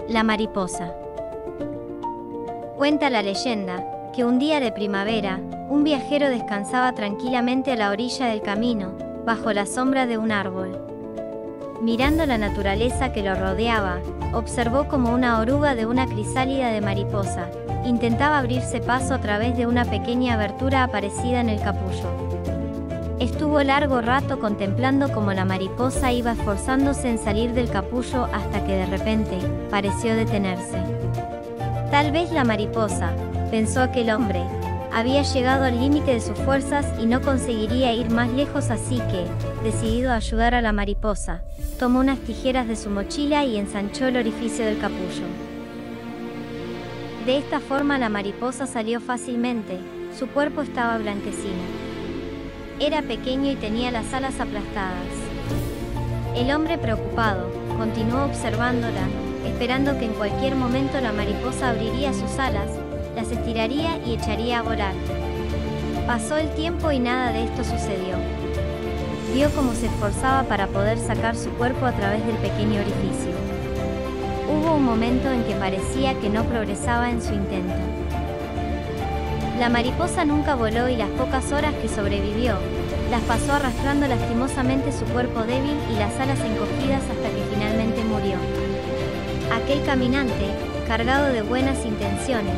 La mariposa. Cuenta la leyenda que un día de primavera, un viajero descansaba tranquilamente a la orilla del camino, bajo la sombra de un árbol. Mirando la naturaleza que lo rodeaba, observó como una oruga de una crisálida de mariposa intentaba abrirse paso a través de una pequeña abertura aparecida en el capullo. Estuvo largo rato contemplando cómo la mariposa iba esforzándose en salir del capullo hasta que de repente pareció detenerse. Tal vez la mariposa, pensó aquel hombre, había llegado al límite de sus fuerzas y no conseguiría ir más lejos, así que, decidido a ayudar a la mariposa, tomó unas tijeras de su mochila y ensanchó el orificio del capullo. De esta forma la mariposa salió fácilmente, su cuerpo estaba blanquecino. Era pequeño y tenía las alas aplastadas. El hombre, preocupado, continuó observándola, esperando que en cualquier momento la mariposa abriría sus alas, las estiraría y echaría a volar. Pasó el tiempo y nada de esto sucedió. Vio cómo se esforzaba para poder sacar su cuerpo a través del pequeño orificio. Hubo un momento en que parecía que no progresaba en su intento. La mariposa nunca voló y las pocas horas que sobrevivió, las pasó arrastrando lastimosamente su cuerpo débil y las alas encogidas hasta que finalmente murió. Aquel caminante, cargado de buenas intenciones,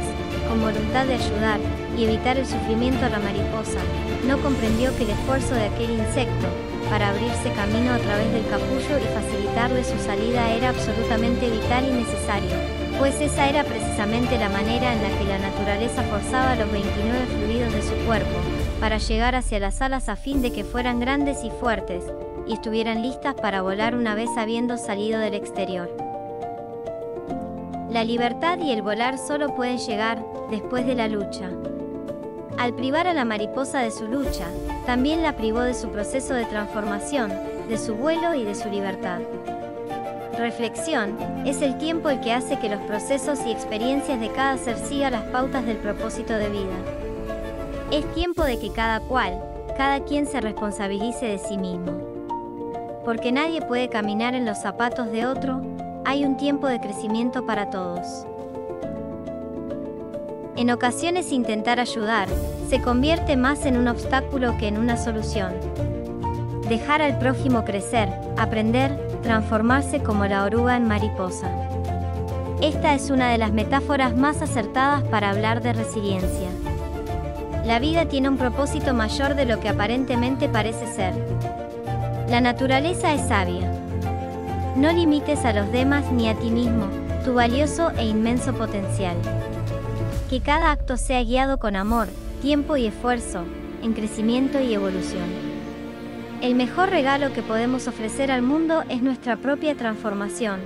con voluntad de ayudar y evitar el sufrimiento a la mariposa, no comprendió que el esfuerzo de aquel insecto para abrirse camino a través del capullo y facilitarle su salida era absolutamente vital y necesario, pues esa era precisamente la manera en la que la naturaleza forzaba los 29 fluidos de su cuerpo, para llegar hacia las alas a fin de que fueran grandes y fuertes, y estuvieran listas para volar una vez habiendo salido del exterior. La libertad y el volar solo pueden llegar después de la lucha. Al privar a la mariposa de su lucha, también la privó de su proceso de transformación, de su vuelo y de su libertad. Reflexión: es el tiempo el que hace que los procesos y experiencias de cada ser sigan las pautas del propósito de vida. Es tiempo de que cada quien se responsabilice de sí mismo. Porque nadie puede caminar en los zapatos de otro, hay un tiempo de crecimiento para todos. En ocasiones intentar ayudar se convierte más en un obstáculo que en una solución. Dejar al prójimo crecer, aprender, transformarse como la oruga en mariposa. Esta es una de las metáforas más acertadas para hablar de resiliencia. La vida tiene un propósito mayor de lo que aparentemente parece ser. La naturaleza es sabia. No limites a los demás ni a ti mismo tu valioso e inmenso potencial. Que cada acto sea guiado con amor, tiempo y esfuerzo, en crecimiento y evolución. El mejor regalo que podemos ofrecer al mundo es nuestra propia transformación,